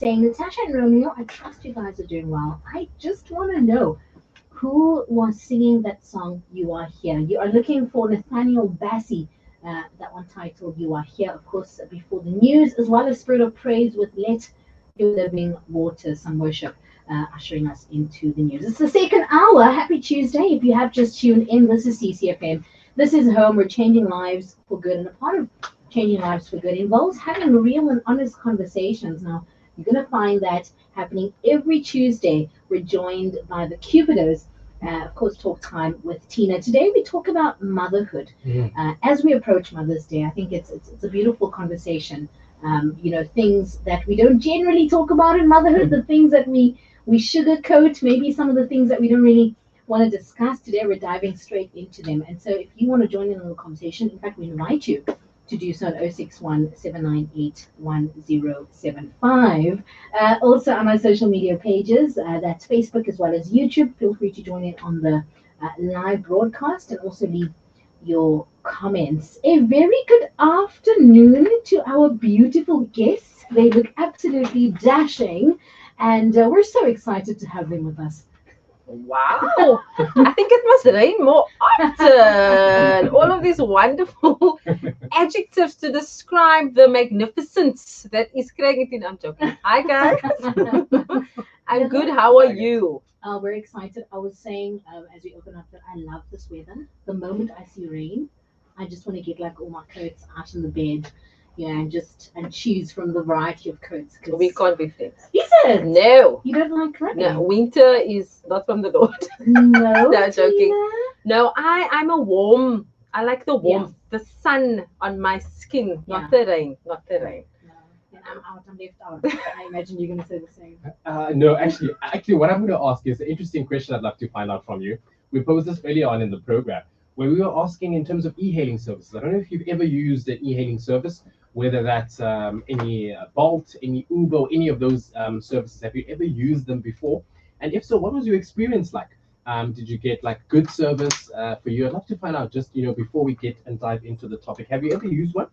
saying, Natasha and Romeo, I trust you guys are doing well. I just want to know who was singing that song, You Are Here. You are looking for Nathaniel Bassey, that one titled You Are Here, of course, before the news, as well as Spirit of Praise with Let Your Living Water, some worship. Ushering us into the news. It's the second hour. Happy Tuesday. If you have just tuned in, this is CCFM. This is home. We're changing lives for good. And a part of changing lives for good involves having real and honest conversations. Now, you're going to find that happening every Tuesday. We're joined by the Cupidos. Of course, talk time with Tina. Today we talk about motherhood. As we approach Mother's Day, I think it's a beautiful conversation. Things that we don't generally talk about in motherhood, the things that we sugarcoat, maybe some of the things that we don't really want to discuss. Today we're diving straight into them. And so if you want to join in on the conversation, in fact, we invite you to do so at 061 798 1075. Also on our social media pages, that's Facebook as well as YouTube. Feel free to join in on the live broadcast and also leave your comments. A very good afternoon to our beautiful guests. They look absolutely dashing, and we're so excited to have them with us. Wow, I think it must rain more often. All of these wonderful adjectives to describe the magnificence that is Craigington. I'm joking. Hi guys. I'm good. How are you? We're excited. I was saying as we open up that I love this weather. The moment I see rain, I just want to get like all my coats out in the bed, and choose from the variety of coats. We can't be friends. Is it? No. You don't like rain? No, winter is not from the Lord. No. No, joking. No, I'm a warm. I like the warmth, the sun on my skin, not the rain, not the rain. I'm out. I'm left out. I imagine you're going to say the same. No, actually, what I'm going to ask is an interesting question I'd love to find out from you. We posed this earlier on in the program, where we were asking in terms of e-hailing services. I don't know if you've ever used an e-hailing service, whether that's any Bolt, any Uber, or any of those services. Have you ever used them before? And if so, what was your experience like? Did you get like good service for you? I'd love to find out just, before we get and dive into the topic. Have you ever used one?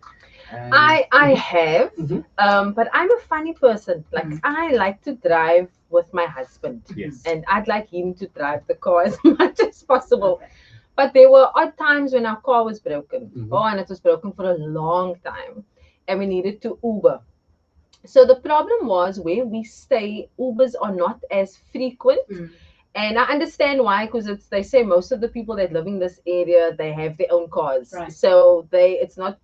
I have, but I'm a funny person. Like I like to drive with my husband, Yes. and I'd like him to drive the car as much as possible. But there were odd times when our car was broken. And it was broken for a long time, and we needed to Uber. So the problem was where we stay, Ubers are not as frequent. And I understand why, because they say most of the people that live in this area, they have their own cars. Right. So it's not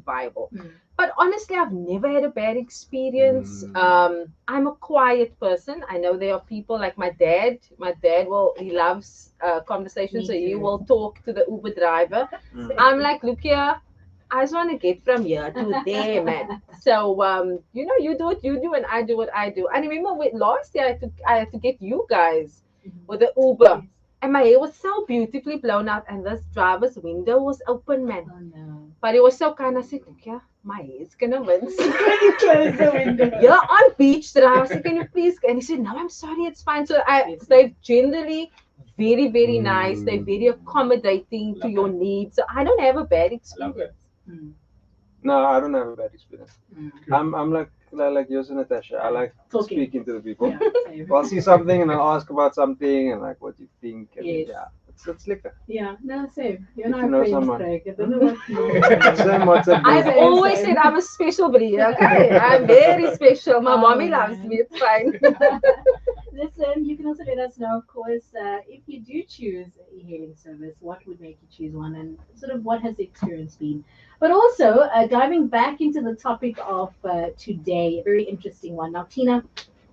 viable. But honestly, I've never had a bad experience. I'm a quiet person. I know there are people like my dad. My dad he loves conversation, so he will talk to the Uber driver. I'm like, look here, I just want to get from here to there, man. So, you do what you do and I do what I do. I remember last year I had to get you guys with the Uber. And my hair was so beautifully blown out and this driver's window was open, man. Oh, no. But it was so kind. I said, look, yeah, my hair's gonna win. You close the window. Yeah, on beach drive. I said, can you please? And he said, no, I'm sorry, it's fine. So they're generally very, very nice. They're very accommodating to your needs. So I don't have a bad experience. No, I don't have a bad experience. I'm like yours and Natasha. I like speaking to the people. Yeah, I'll see something and I'll ask about something and like what do you think. And yeah, it's liquor. Yeah, no, same. You're Get to not know friends, someone. Craig. I don't know what Same WhatsApp I've group. always said I'm a special breed, okay? I'm very special. My mommy loves me, it's fine. Listen, you can also let us know, of course, if you do choose an e-hailing service, what would make you choose one and sort of what has the experience been. But also, diving back into the topic of today, a very interesting one. Now, Tina,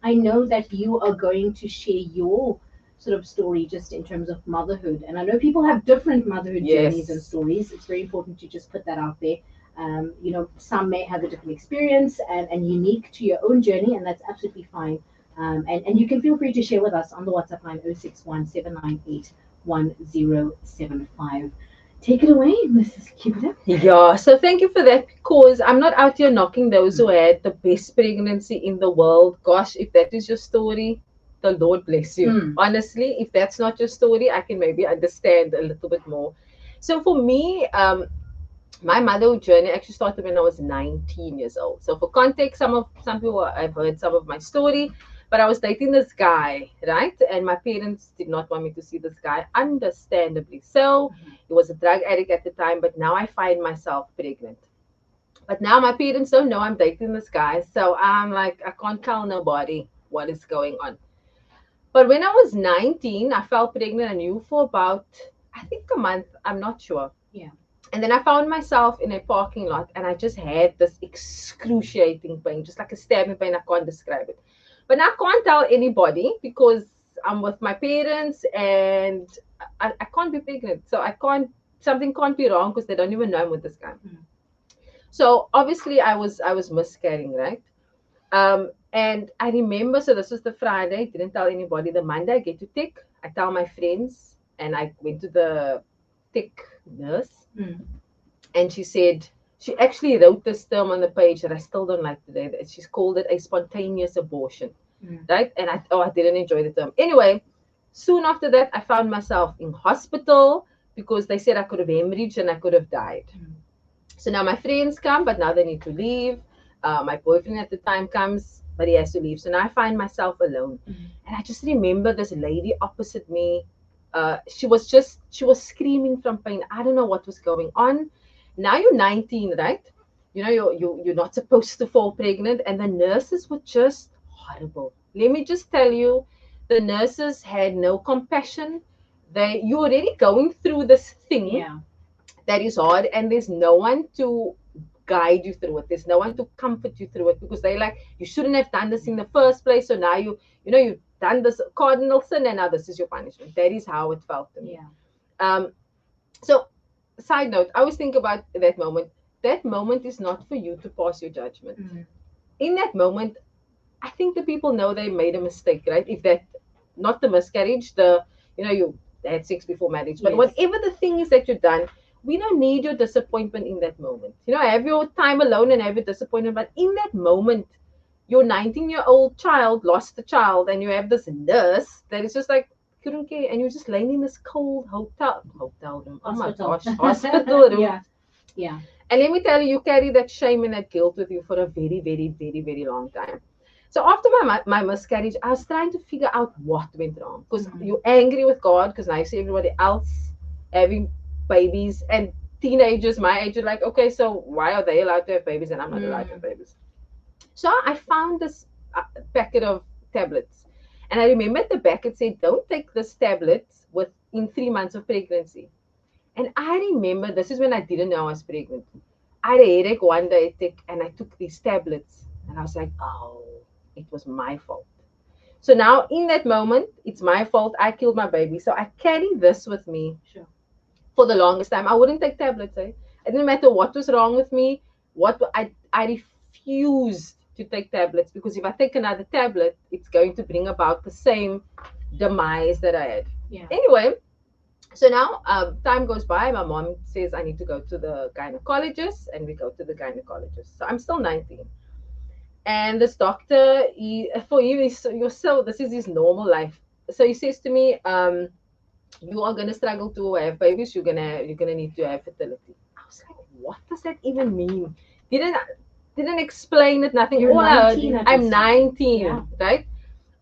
I know that you are going to share your sort of story just in terms of motherhood. And I know people have different motherhood journeys and stories. It's very important to just put that out there. Some may have a different experience and unique to your own journey, and that's absolutely fine. And you can feel free to share with us on the WhatsApp line 061 798 1075. Take it away, Mrs. Cupido. Yeah, so thank you for that, because I'm not out here knocking those who had the best pregnancy in the world. Gosh, if that is your story, the Lord bless you. Honestly, if that's not your story, I can maybe understand a little bit more. So for me, My motherhood journey actually started when I was 19 years old. So for context, some people have heard some of my story, but I was dating this guy, right? And my parents did not want me to see this guy, understandably so. He was a drug addict at the time, but now I find myself pregnant. But now my parents don't know I'm dating this guy, so I'm like, I can't tell nobody what is going on. But when I was 19, I fell pregnant. I knew for about, I think a month, I'm not sure. Yeah. And then I found myself in a parking lot and I just had this excruciating pain, just like a stabbing pain. I can't describe it. But I can't tell anybody because I'm with my parents and I can't be pregnant. So something can't be wrong because they don't even know I'm with this guy. So obviously I was miscarrying, right? And I remember, so this was the Friday, didn't tell anybody. The Monday I get to tick, I tell my friends, and I went to the tick nurse, and she said, she actually wrote this term on the page that I still don't like today. She's called it a spontaneous abortion, right? And I didn't enjoy the term. Anyway, soon after that, I found myself in hospital because they said I could have hemorrhaged and I could have died. So now my friends come, but now they need to leave. My boyfriend at the time comes, but he has to leave. So now I find myself alone. And I just remember this lady opposite me. She was screaming from pain. I don't know what was going on. Now you're 19, right? You know, you're not supposed to fall pregnant. And the nurses were just horrible. Let me just tell you, the nurses had no compassion. You're already going through this thing. Yeah. That is hard, and there's no one to guide you through it. There's no one to comfort you through it because they like, you shouldn't have done this in the first place. So now you've done this cardinal sin, and now this is your punishment. That is how it felt to me. Yeah. So, side note, I always think about that moment. That moment is not for you to pass your judgment. In that moment, I think the people know they made a mistake, right? If that, not the miscarriage, you had sex before marriage, but whatever the thing is that you've done, we don't need your disappointment in that moment. Have your time alone and have your disappointment. But in that moment, your 19-year-old child lost the child, and you have this nurse that is just like, couldn't care, and you're just laying in this cold hotel room. Oh my gosh, hospital room. Yeah. And let me tell you, you carry that shame and that guilt with you for a very, very, very, very long time. So after my miscarriage, I was trying to figure out what went wrong. Because you're angry with God because now you see everybody else having babies, and teenagers my age are like, okay, so why are they allowed to have babies and I'm not allowed to have babies? So I found this packet of tablets, and I remember at the back it said, don't take this tablet within 3 months of pregnancy. And I remember this is when I didn't know I was pregnant. I had a headache one day, and I took these tablets, and I was like, oh, it was my fault. So now in that moment, it's my fault. I killed my baby. So I carry this with me. Sure. For the longest time. I wouldn't take tablets. It didn't matter what was wrong with me. I refused to take tablets because if I take another tablet, it's going to bring about the same demise that I had. Yeah. Anyway, so now time goes by. My mom says I need to go to the gynecologist, and we go to the gynecologist. So I'm still 19. And this doctor, for him, this is his normal life. So he says to me, you are gonna struggle to have babies. You're gonna need to have fertility. I was like, what does that even mean? Didn't explain it. Nothing. You're all 19 I heard, I'm 19, right?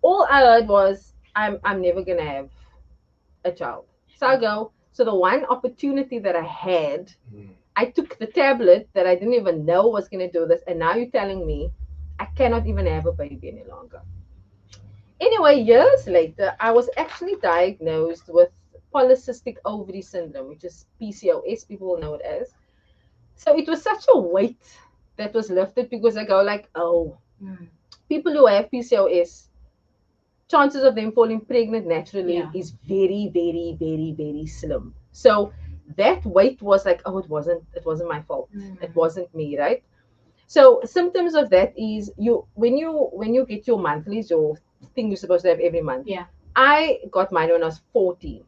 All I heard was I'm never gonna have a child. So I go. So the one opportunity that I had, I took the tablet that I didn't even know was gonna do this, and now you're telling me I cannot even have a baby any longer. Anyway, years later, I was actually diagnosed with polycystic ovary syndrome, which is PCOS, people will know it as. So it was such a weight that was lifted because I go like, oh, people who have PCOS, chances of them falling pregnant naturally is very, very, very, very slim. So that weight was like, oh, it wasn't my fault. It wasn't me, right? So symptoms of that is when you get your monthlies, your thing you're supposed to have every month. Yeah. I got mine when I was 14.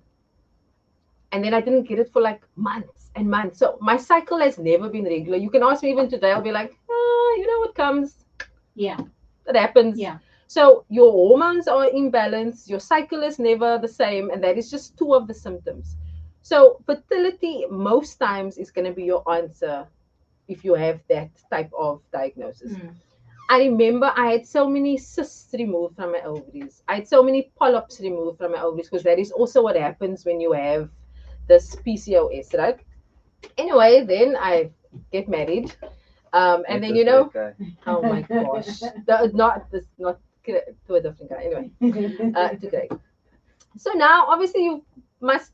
And then I didn't get it for like months and months. So my cycle has never been regular. You can ask me even today, I'll be like, what comes. Yeah. It happens. Yeah. So your hormones are imbalanced, your cycle is never the same, and that is just two of the symptoms. So fertility most times is going to be your answer if you have that type of diagnosis. I remember I had so many cysts removed from my ovaries. I had so many polyps removed from my ovaries because that is also what happens when you have this PCOS, right? Anyway, then I get married. And then, oh my gosh, not to a different guy. Anyway, to Greg. So now, obviously, you must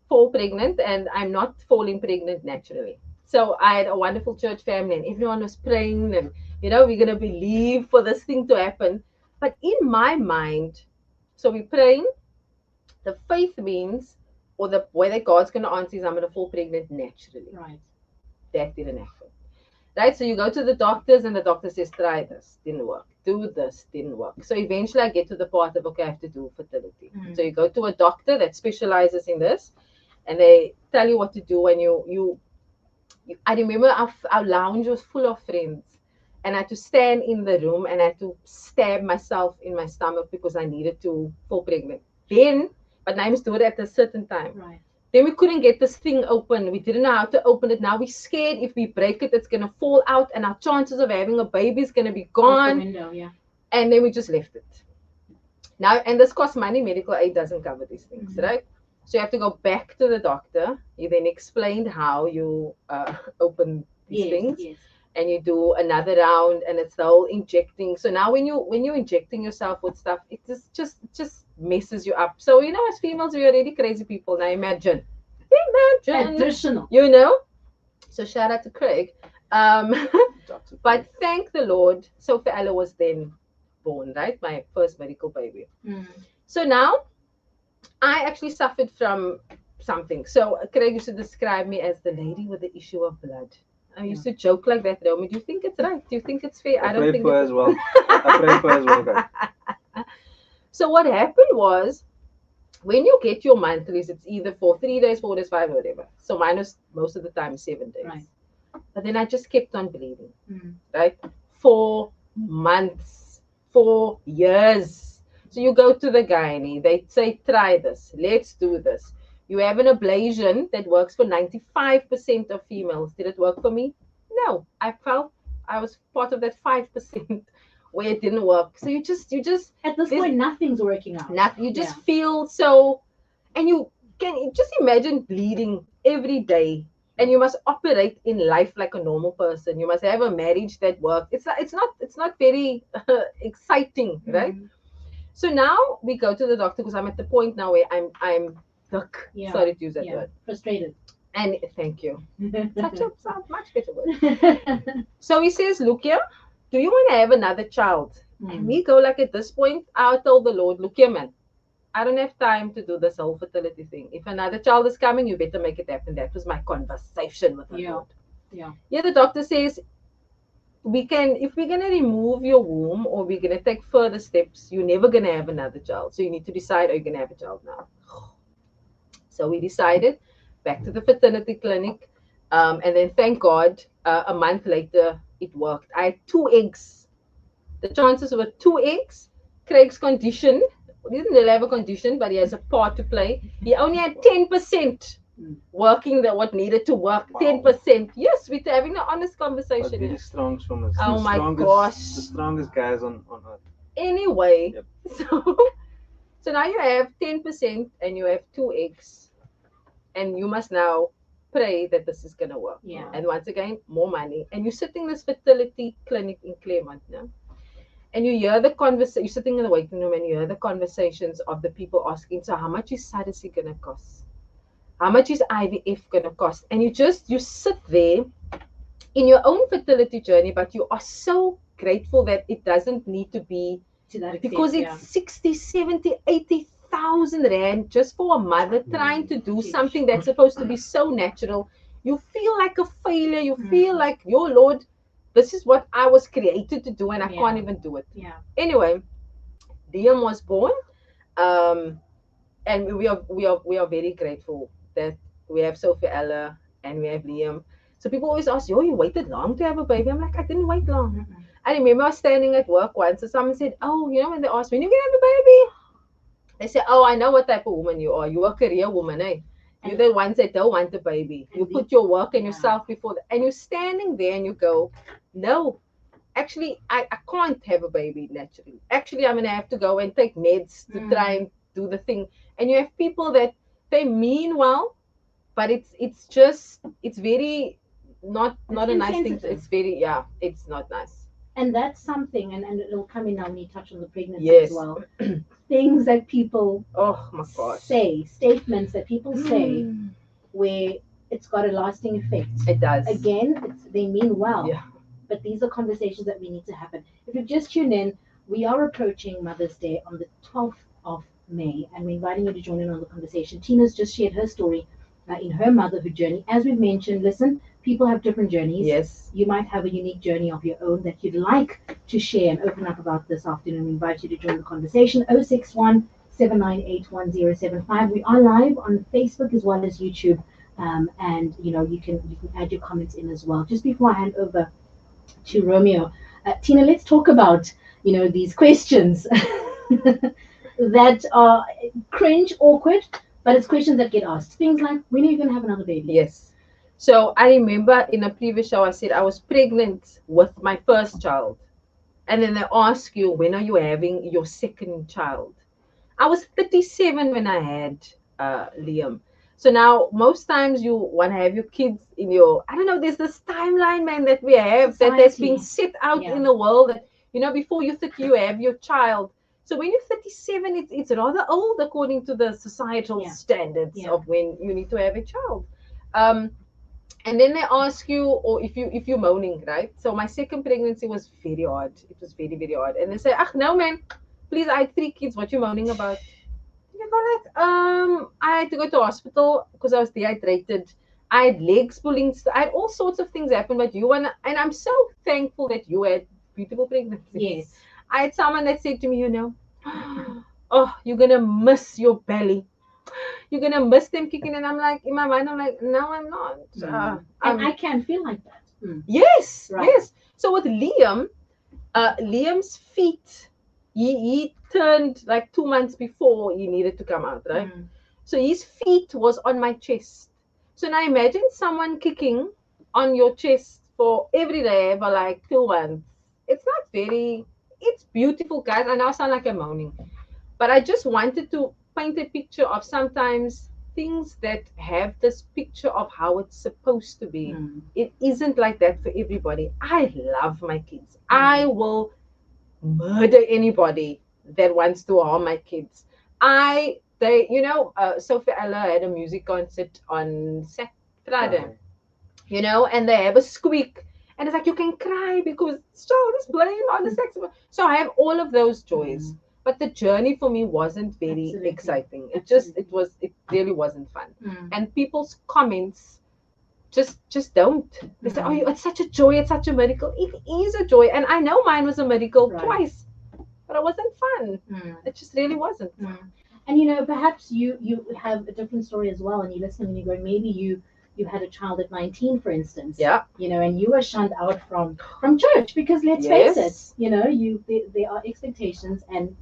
fall pregnant, and I'm not falling pregnant naturally. So I had a wonderful church family, and everyone was praying, and we're gonna believe for this thing to happen. But in my mind, so we're praying. The faith means, or the way that God's gonna answer is, I'm gonna fall pregnant naturally. Right. That didn't happen. Right? So you go to the doctors and the doctor says, try this, didn't work. Do this, didn't work. So eventually I get to the part of, okay, I have to do fertility. So you go to a doctor that specializes in this and they tell you what to do. And I remember our lounge was full of friends and I had to stand in the room and I had to stab myself in my stomach because I needed to fall pregnant. But I must do it at a certain time. Right. Then we couldn't get this thing open. We didn't know how to open it. Now we're scared if we break it, it's going to fall out and our chances of having a baby is going to be gone. Out the window, yeah. And then we just left it. Now, and this costs money. Medical aid doesn't cover these things, right? So you have to go back to the doctor. You then explained how you open these things. Yes. And you do another round and it's the whole injecting. So now when you're injecting yourself with stuff, it just messes you up. So as females, we're already crazy people. Now imagine Additional. So shout out to Craig. But thank the Lord, Sophie Ella was then born, right? My first medical baby. So now I actually suffered from something. So Craig used to describe me as the lady with the issue of blood. I used to joke like that, Romy. Do you think it's right? Do you think it's fair? I don't think it's well. I pray for as well, guys. So what happened was, when you get your monthlies, it's either for 3 days, 4 days, 5, whatever. So mine was most of the time 7 days. Right. But then I just kept on bleeding, right? For months, for years. So you go to the gynae, they say, try this, let's do this. You have an ablation that works for 95% of females. Did it work for me? No. I felt I was part of that 5% where it didn't work. So you just at this point nothing's working out. You just feel so, and you can just imagine bleeding every day. And you must operate in life like a normal person. You must have a marriage that works. It's not very exciting, right? So now we go to the doctor because I'm at the point now where I'm sorry to use that word. Frustrated. And thank you. Such a much better word. So he says, look here, do you want to have another child? And we go like, at this point, I told the Lord, look here, man, I don't have time to do this whole fertility thing. If another child is coming, you better make it happen. That was my conversation with the Lord. Yeah, the doctor says, if we're going to remove your womb or we're going to take further steps, you're never going to have another child. So you need to decide, are you going to have a child now? So we decided, back to the fertility clinic. And then thank God, a month later, it worked. I had 2 eggs. The chances were 2 eggs. Craig's condition, he didn't really have a condition, but he has a part to play. He only had 10% working what needed to work. Wow. 10%. Yes, we're having an honest conversation. But really strong swimmers. Oh my gosh. The strongest guys on earth. Anyway, so now you have 10% and you have 2 eggs. And you must now pray that this is going to work. Yeah. And once again, more money. And you sit in this fertility clinic in Claremont now. And you hear the conversation, you're sitting in the waiting room and you hear the conversations of the people asking, so how much is surrogacy going to cost? How much is IVF going to cost? And you sit there in your own fertility journey, but you are so grateful that it doesn't need to be to that extent, because it's 60, 70, 80,000 rand just for a mother trying to do something that's supposed to be so natural. You feel like a failure. You feel like, your Lord, this is what I was created to do and I can't even do it. Yeah. Anyway, Liam was born, and we are very grateful that we have Sophie Ella and we have Liam. So people always ask, you waited long to have a baby? I'm like, I didn't wait long. I remember I was standing at work once and someone said, when they asked me, when you going to have a baby? They said, I know what type of woman you are. You're a career woman, eh? You're the ones that don't want the baby. You put your work and yourself before and you're standing there and you go, no, actually, I can't have a baby naturally. Actually, I'm going to have to go and take meds to try and do the thing. And you have people that they mean well, but it's very not a nice thing. It's very, it's not nice. And that's something, and it'll come in now when you touch on the pregnancy as well. Things that people say, statements that people say, where it's got a lasting effect. It does. Again, they mean well, but these are conversations that we need to happen. If you've just tuned in, we are approaching Mother's Day on the 12th of May, and we're inviting you to join in on the conversation. Tina's just shared her story in her motherhood journey. As we've mentioned, listen, people have different journeys. Yes. You might have a unique journey of your own that you'd like to share and open up about this afternoon. We invite you to join the conversation. 061 798 1075. We are live on Facebook as well as YouTube. And you can add your comments in as well. Just before I hand over to Romeo, Tina, let's talk about these questions that are cringe, awkward, but it's questions that get asked. Things like, when are you going to have another baby? Yes. So I remember in a previous show I said I was pregnant with my first child, and then they ask you, when are you having your second child? I was 37 when I had Liam. So now most times you want to have your kids in your, I don't know, there's this timeline, man, that we have that has been set out in the world that, before you're 30, you have your child. So when you're 37, it's rather old according to the societal standards of when you need to have a child. And then they ask you, or if you're moaning, right? So my second pregnancy was very hard. It was very, very hard. And they say, no, man, please, I had 3 kids. What you moaning about? You go like, I had to go to hospital because I was dehydrated. I had legs pulling. I had all sorts of things happen. But and I'm so thankful that you had beautiful pregnancies. Yes. I had someone that said to me, oh, you're gonna miss your belly. You're gonna miss them kicking, and I'm like, in my mind, I'm like, no, I'm not. And I can feel like that. Yes, yes. So with Liam, Liam's feet, he turned like 2 months before he needed to come out, right? So his feet was on my chest. So now imagine someone kicking on your chest for every day for like 2 months. It's beautiful, guys. I now sound like I'm moaning, but I just wanted to paint a picture of sometimes things that have this picture of how it's supposed to be. It isn't like that for everybody. I love my kids. I will murder anybody that wants to harm my kids. Sophie Ella had a music concert on Friday, and they have a squeak, and it's like you can cry because Charles is playing on the saxophone. So I have all of those joys. But the journey for me wasn't very exciting. It really wasn't fun. And people's comments just don't. They say, oh, it's such a joy, it's such a miracle. It is a joy. And I know mine was a miracle twice, but it wasn't fun. It just really wasn't. And perhaps you have a different story as well, and you listen and you're going, maybe you had a child at 19, for instance. Yeah. And you were shunned out from church because let's face it, there are expectations, and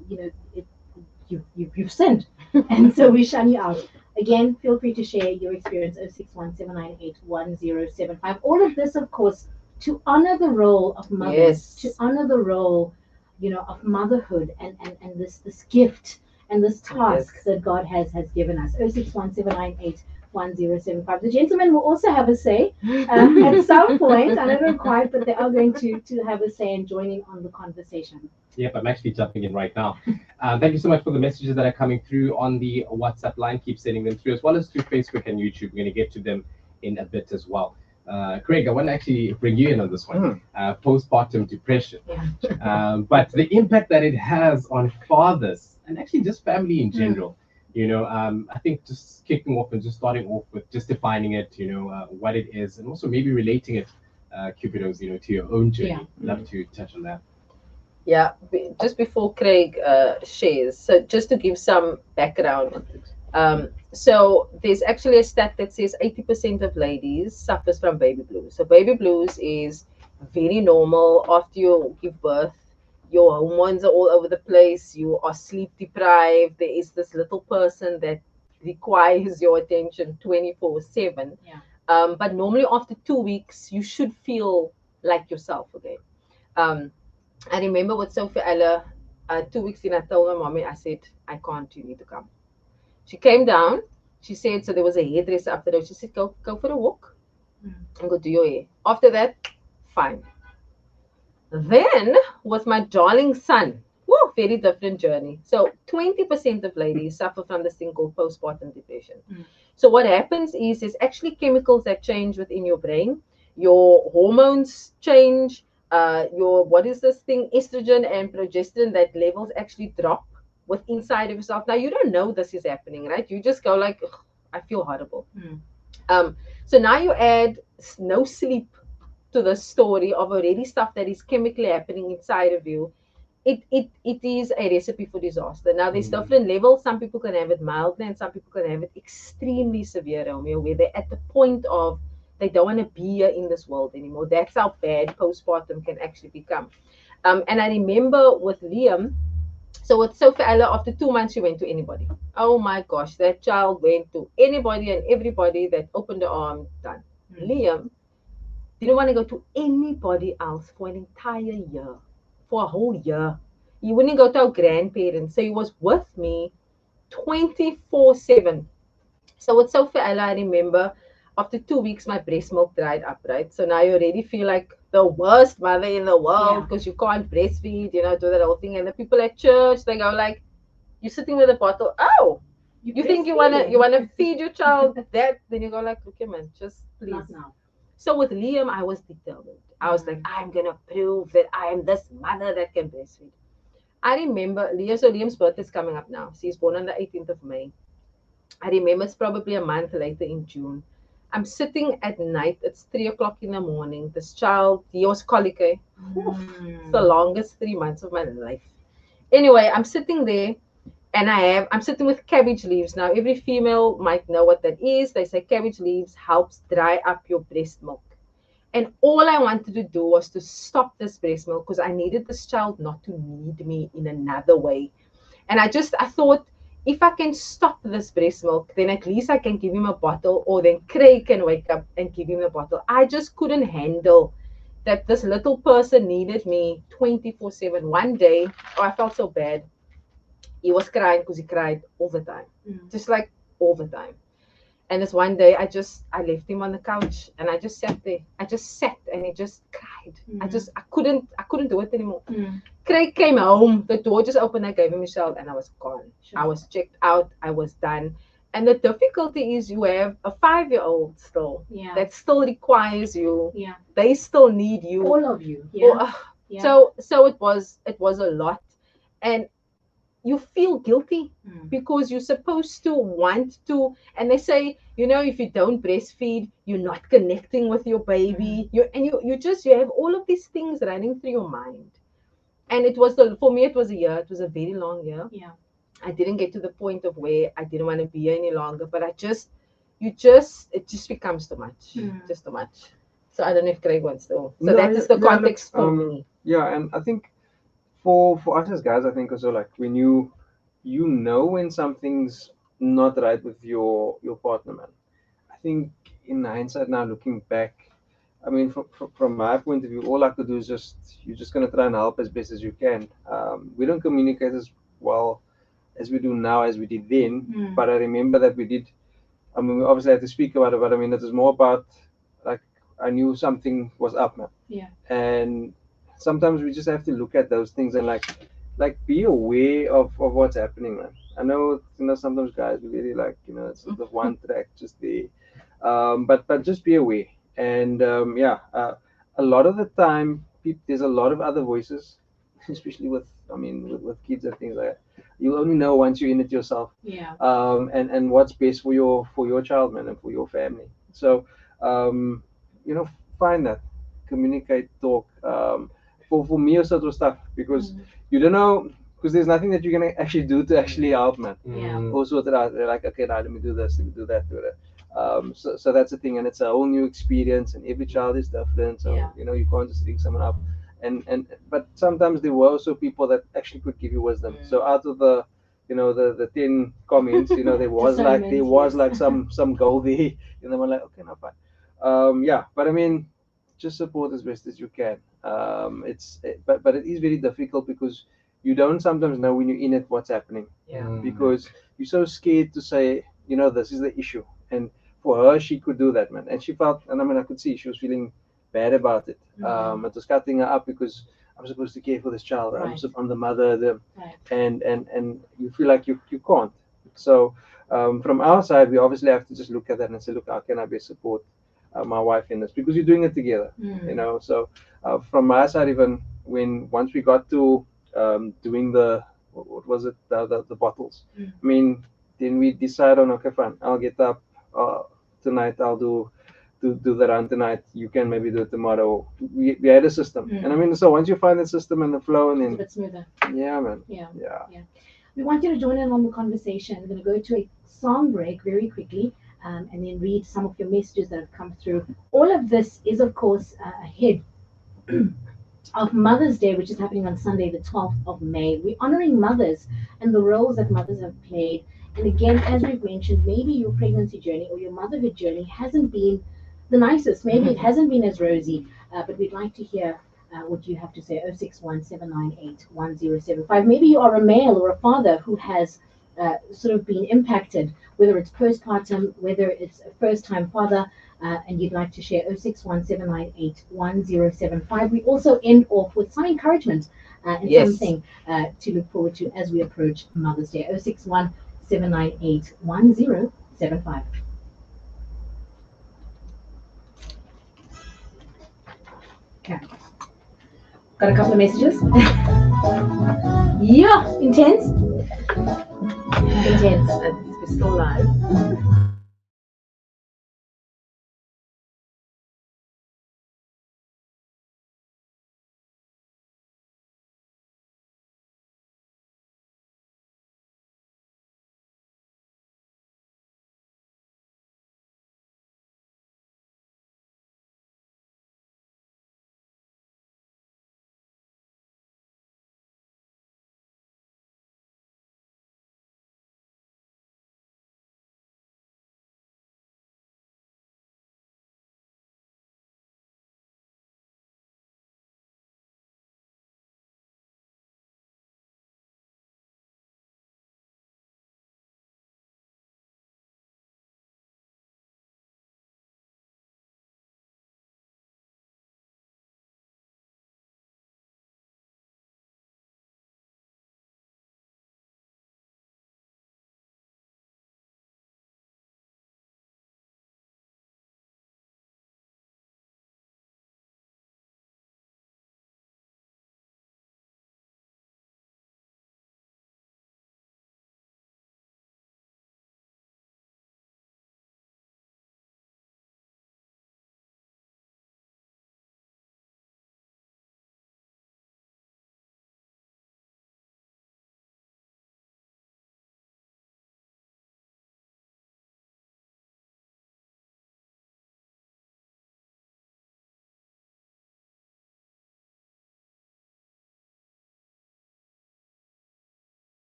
you've sinned, and so we shun you out. Again, feel free to share your experience. 061 798 1075. All of this, of course, to honor the role of mothers, to honor the role, of motherhood, and this gift and this task that God has given us. 061 798 1075. The gentlemen will also have a say at some point. I don't know quite, but they are going to have a say and joining on the conversation. Yep, I'm actually jumping in right now. Thank you so much for the messages that are coming through on the WhatsApp line. Keep sending them through, as well as through Facebook and YouTube. We're going to get to them in a bit as well. Craig, I want to actually bring you in on this one. Postpartum depression. But the impact that it has on fathers and actually just family in general. I think just kicking off and just starting off with just defining it, what it is, and also maybe relating it, Cupidos, to your own journey. Love to touch on that. Yeah, just before Craig shares, so just to give some background, so there's actually a stat that says 80% of ladies suffers from baby blues. So baby blues is very normal after you give birth. Your hormones are all over the place. You are sleep deprived. There is this little person that requires your attention 24/7. Yeah. But normally after 2 weeks, you should feel like yourself again. I remember with Sophie Ella, 2 weeks in, I told my mommy, I said, I can't, you need to come. She came down. She said, so there was a hairdresser up the road. She said, go for a walk and go do your hair. After that, fine. Then with my darling son, woo, very different journey. So 20% of ladies suffer from this thing called postpartum depression. So what happens is there's actually chemicals that change within your brain. Your hormones change. Your, what is this thing, estrogen and progesterone, that levels actually drop with inside of yourself. Now you don't know this is happening, right? You just go like, I feel horrible. So now you add no sleep to the story of already stuff that is chemically happening inside of you. It is a recipe for disaster. Now there's different levels. Some people can have it mildly and some people can have it extremely severe, Romeo, where they're at the point of they don't want to be here in this world anymore. That's how bad postpartum can actually become. And I remember with Liam, so with Sophie Ella, after 2 months, she went to anybody. Oh my gosh, that child went to anybody and everybody that opened the arm, done. Liam didn't want to go to anybody else for an entire year, for a whole year. He wouldn't go to our grandparents. So he was with me 24/7. So with Sophie Ella, I remember after 2 weeks, my breast milk dried up, right? So now you already feel like the worst mother in the world because you can't breastfeed, do that whole thing. And the people at church, they go like, you're sitting with a bottle. Oh, you think you wanna feed your child that? Then you go like, okay, man, just please. Not now. So with Liam, I was determined. I was like, I'm gonna prove that I am this mother that can breastfeed. I remember Liam's birthday is coming up now. So he's born on the 18th of May. I remember it's probably a month later in June. I'm sitting at night. It's 3 o'clock in the morning. This child, he was colic. It's the longest 3 months of my life. Anyway, I'm sitting there and I'm sitting with cabbage leaves. Now, every female might know what that is. They say cabbage leaves helps dry up your breast milk. And all I wanted to do was to stop this breast milk because I needed this child not to need me in another way. And I thought, if I can stop this breast milk, then at least I can give him a bottle, or then Craig can wake up and give him a bottle. I just couldn't handle that this little person needed me 24/7. One day, I felt so bad. He was crying because he cried all the time, just like all the time. And this one day, I left him on the couch and I just sat there. I just sat and he just cried. I couldn't do it anymore. Craig came home, the door just opened, I gave him a shell and I was gone. Sure. I was checked out, I was done. And the difficulty is you have a 5-year-old still that still requires you. Yeah. They still need you. All of you. Yeah. So it was a lot. And you feel guilty because you're supposed to want to, and they say, if you don't breastfeed, you're not connecting with your baby. You have all of these things running through your mind. And for me, it was a year. It was a very long year. Yeah. I didn't get to the point of where I didn't want to be here any longer, but it just becomes too much, just too much. So I don't know if Craig wants to. So that is the context for me. Yeah, and I think for us as guys, I think also like when you know when something's not right with your partner, man. I think in hindsight now, looking back, I mean, from my point of view, all I could do is you're just going to try and help as best as you can. We don't communicate as well as we do now as we did then, but I remember that we did. I mean, we obviously had to speak about it, but I mean, it was more about like I knew something was up, man. Yeah. And sometimes we just have to look at those things and like be aware of what's happening, man. I know, sometimes guys really like, it's sort of one track just there. But just be aware. And a lot of the time, there's a lot of other voices, especially with kids and things like that. You only know once you're in it yourself. Yeah. And what's best for your child, man, and for your family. So, find that, communicate, talk. For me, also, it was tough because you don't know, because there's nothing that you're gonna actually do to actually help, man. Yeah. Also, they're like, okay, now let me do this, let me do that, do that. So that's the thing, and it's a whole new experience, and every child is different. So you can't just ring someone up, but sometimes there were also people that actually could give you wisdom. So out of the the 10 comments, there was Discernment, like yes. some gold there, and then we're like, okay, no, fine. Yeah, but I mean, just support as best as you can. But it is very difficult because you don't sometimes know when you're in it what's happening, Yeah. because you're so scared to say, this is the issue. And for her, she could do that, man, and she felt, and I mean, I could see she was feeling bad about it. It was cutting her up because I'm supposed to care for this child. Right. I'm the mother, Right. and you feel like you can't. So from our side, we obviously have to just look at that and say, look, how can I best support my wife in this, because you're doing it together, So from my side, even once we got to doing the what was it, the bottles. I mean, then we decide on, okay, fine, I'll get up tonight. I'll do the run tonight. You can maybe do it tomorrow. We had a system, and I mean, so once you find the system and the flow, and It's a then bit smoother. yeah, man, Yeah. yeah. We want you to join in on the conversation. We're going to go to a song break very quickly, and then read some of your messages that have come through. All of this is, of course, ahead of Mother's Day, which is happening on Sunday, the 12th of May. We're honoring mothers and the roles that mothers have played. And again, as we've mentioned, maybe your pregnancy journey or your motherhood journey hasn't been the nicest. Maybe it hasn't been as rosy, but we'd like to hear what you have to say. 061 Maybe you are a male or a father who has sort of been impacted, whether it's postpartum, whether it's a first time father, and you'd like to share. 061 We also end off with some encouragement and Yes. something to look forward to as we approach Mother's Day. 061 Okay. Got a couple of messages. Yeah, intense. Intense. We're still live.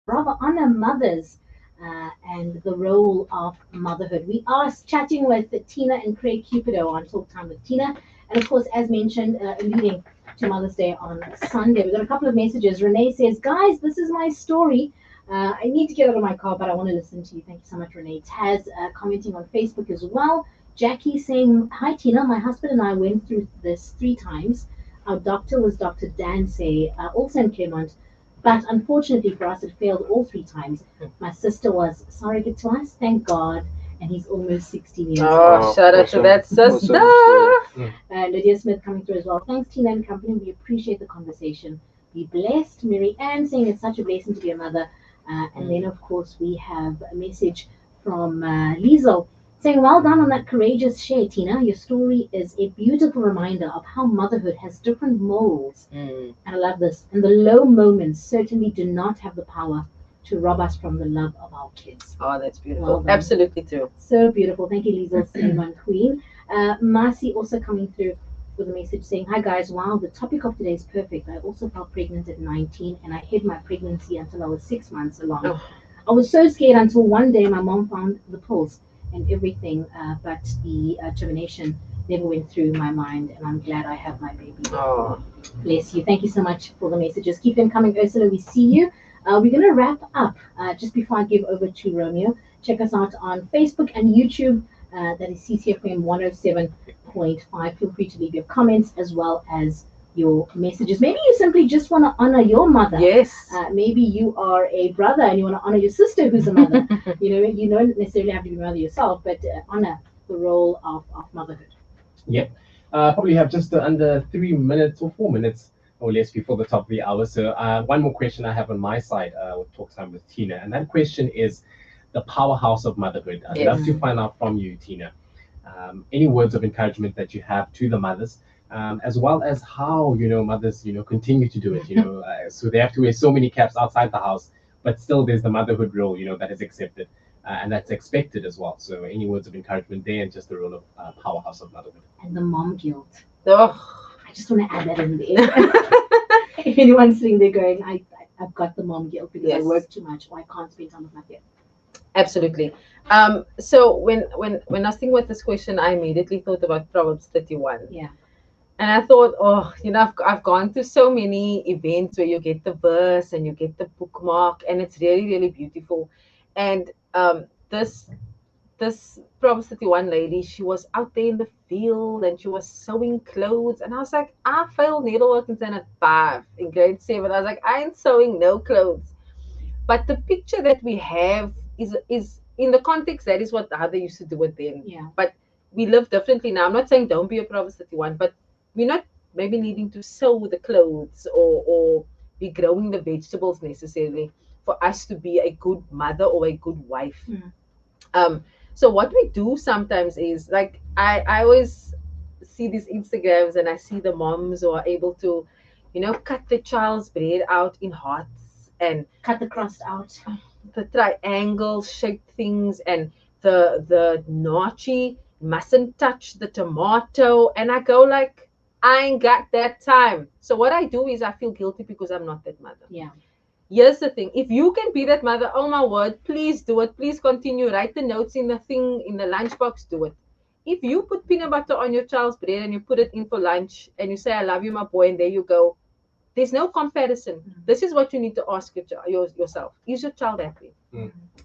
rather honor mothers and the role of motherhood. We are chatting with Tina and Craig Cupido on Talk Time with Tina. And of course, as mentioned, alluding to Mother's Day on Sunday, we've got a couple of messages. Renee says, guys, this is my story. I need to get out of my car, but I want to listen to you. Thank you so much, Renee. Taz commenting on Facebook as well. Jackie saying, hi, Tina. My husband and I went through this 3 times. Our doctor was Dr. Dancy, also in Claremont. But unfortunately for us, it failed all 3 times. My sister was surrogate to us, thank God, and he's almost 16 years old. Oh, shout out to that sister. Lydia Smith coming through as well. Thanks, Tina and company. We appreciate the conversation. Be blessed. Mary Ann saying it's such a blessing to be a mother. And then, of course, we have a message from Liesel saying, well done on that courageous share, Tina. Your story is a beautiful reminder of how motherhood has different molds. And I love this. And the low moments certainly do not have the power to rob us from the love of our kids. Oh, that's beautiful. Well done. Absolutely true. So beautiful. Thank you, Liesel, Cinnamon Queen. Marcy also coming through with a message saying, hi guys, wow, the topic of today is perfect. I also felt pregnant at 19 and I hid my pregnancy until I was 6 months along. Oh. I was so scared until one day my mom found the pills and everything, but the termination never went through my mind, and I'm glad I have my baby. Oh. Bless you. Thank you so much for the messages. Keep them coming, Ursula. We see you. We're going to wrap up just before I give over to Romeo. Check us out on Facebook and YouTube. That is CCFM 107.5. Feel free to leave your comments as well as your messages. Maybe you simply just want to honor your mother. Yes. Maybe you are a brother and you want to honor your sister who's a mother. You don't necessarily have to be a mother yourself, but honor the role of motherhood. Yep. Probably have just under 3 minutes or 4 minutes or less before the top of the hour. So one more question I have on my side with Talk Time with Tina. And that question is the powerhouse of motherhood. I'd love to find out from you, Tina, any words of encouragement that you have to the mothers, as well as how, mothers, continue to do it, so they have to wear so many caps outside the house, but still there's the motherhood role, that is accepted. And that's expected as well. So any words of encouragement there, and just the role of powerhouse of motherhood. And the mom guilt. Oh. I just want to add that in there. If anyone's sitting there going, I've got the mom guilt because I work too much or I can't spend time with my kids. Absolutely. So when I was thinking about this question, I immediately thought about Proverbs 31. Yeah. And I thought, I've gone through so many events where you get the verse and you get the bookmark, and it's really, really beautiful. And this Proverbs 31 lady, she was out there in the field and she was sewing clothes. And I was like, I failed needlework at 5 in grade 7. I was like, I ain't sewing no clothes. But the picture that we have is in the context, that is what how they used to do it then. Yeah. But we live differently now. I'm not saying don't be a Proverbs 31, but we're not maybe needing to sew the clothes or be growing the vegetables necessarily for us to be a good mother or a good wife. So what we do sometimes is, like, I always see these Instagrams and I see the moms who are able to, cut the child's bread out in hearts and cut the crust out, the triangle shaped things, and the nachi mustn't touch the tomato. And I go like, I ain't got that time. So what I do is I feel guilty because I'm not that mother. Yeah. Here's the thing. If you can be that mother, oh my word, please do it. Please continue. Write the notes in the thing, in the lunchbox, do it. If you put peanut butter on your child's bread and you put it in for lunch and you say, I love you, my boy, and there you go, there's no comparison. This is what you need to ask yourself. Is your child happy?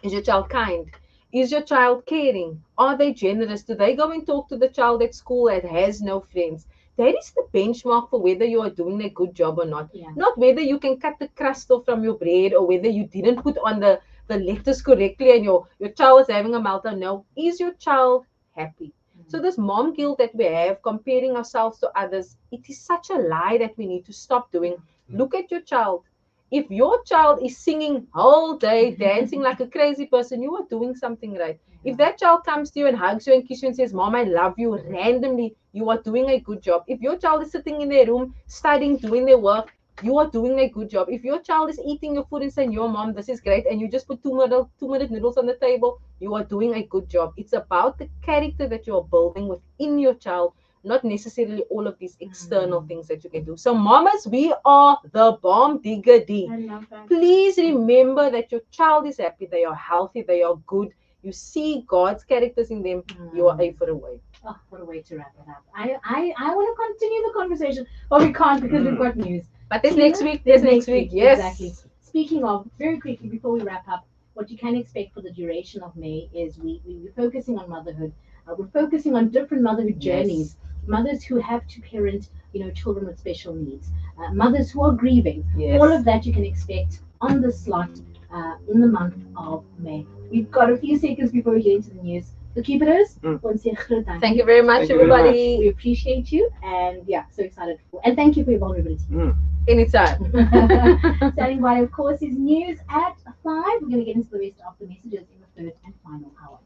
Is your child kind? Is your child caring? Are they generous? Do they go and talk to the child at school that has no friends? That is the benchmark for whether you are doing a good job or not. Yeah. Not whether you can cut the crust off from your bread or whether you didn't put on the lettuce correctly and your child is having a meltdown. No. Is your child happy? So this mom guilt that we have, comparing ourselves to others, it is such a lie that we need to stop doing. Look at your child. If your child is singing all day, dancing like a crazy person, you are doing something right. If that child comes to you and hugs you and kisses you and says, Mom, I love you, randomly, you are doing a good job. If your child is sitting in their room, studying, doing their work, you are doing a good job. If your child is eating your food and saying, Yo, Mom, this is great, and you just put 2-minute noodles on the table, you are doing a good job. It's about the character that you are building within your child, not necessarily all of these external things that you can do. So mamas, we are the bomb diggity. I love that. Please remember that your child is happy, they are healthy, they are good. You see God's characters in them, you are A for a way. Oh, what a way to wrap it up. I want to continue the conversation, but we can't because we've got news. But there's Tina, next week, there's next week. Yes. Exactly. Speaking of, very quickly before we wrap up, what you can expect for the duration of May is we're focusing on motherhood. We're focusing on different motherhood journeys. Mothers who have to parent, children with special needs. Mothers who are grieving. Yes. All of that you can expect on the slot in the month of May. We've got a few seconds before we get into the news. So keep it us. Thank you very much, Thank you very everybody. We appreciate you, and so excited and thank you for your vulnerability. Anytime. Standing by, of course, is news at 5. We're going to get into the rest of the messages in the third and final hour.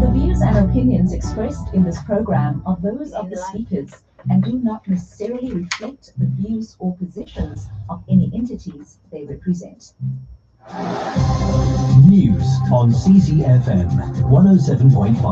The views and opinions expressed in this program are those of the speakers and do not necessarily reflect the views or positions of any entities they represent. News on CCFM 107.5.